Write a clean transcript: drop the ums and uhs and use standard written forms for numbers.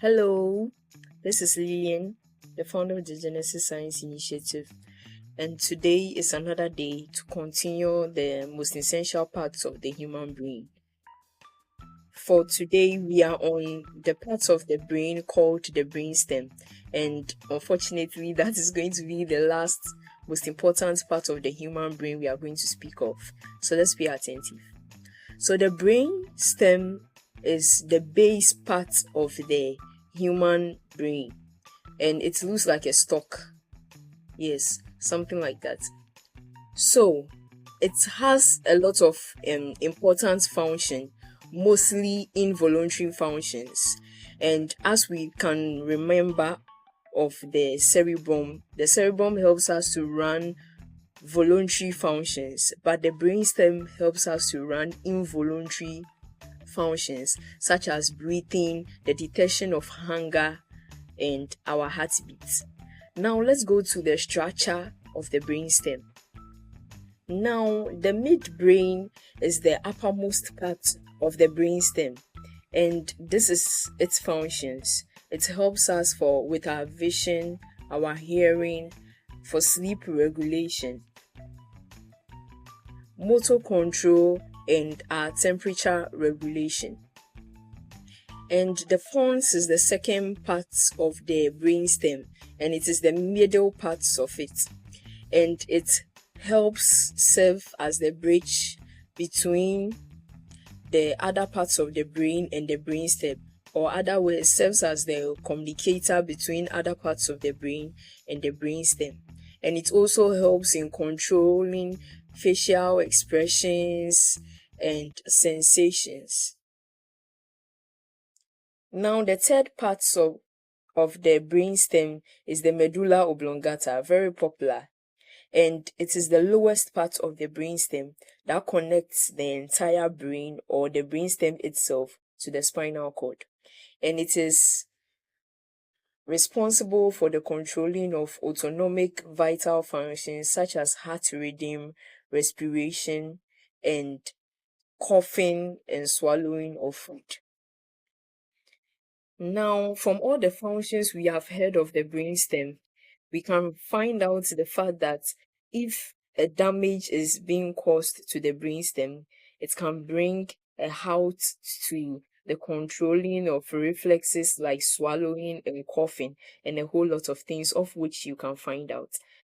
Hello, this is Lillian, the founder of the Genesis Science Initiative, and today is another day to continue the most essential parts of the human brain. For today, we are on the parts of the brain called the brainstem, and unfortunately, that is going to be the last most important part of the human brain we are going to speak of. So let's be attentive. So the brain stem is the base part of the human brain, and it looks like a stalk. Yes, something like that. So it has a lot of important function, mostly involuntary functions. And as we can remember of the cerebrum helps us to run voluntary functions, but the brainstem helps us to run involuntary functions such as breathing, the detection of hunger, and our heartbeats. Now let's go to the structure of the brainstem. Now the midbrain is the uppermost part of the brainstem, and this is its functions. It helps us with our vision, our hearing, for sleep regulation, motor control, and our temperature regulation. And the pons is the second part of the brainstem, and it is the middle parts of it, and it helps serve as the bridge between the other parts of the brain and the brainstem, or other ways serves as the communicator between other parts of the brain and the brainstem. And it also helps in controlling facial expressions and sensations. Now the third part of the brainstem is the medulla oblongata, very popular, and it is the lowest part of the brainstem that connects the entire brain or the brainstem itself to the spinal cord, and it is responsible for the controlling of autonomic vital functions such as heart rhythm, respiration, and coughing and swallowing of food. Now, from all the functions we have heard of the brainstem, we can find out the fact that if a damage is being caused to the brainstem, it can bring a halt to the controlling of reflexes like swallowing and coughing and a whole lot of things of which you can find out.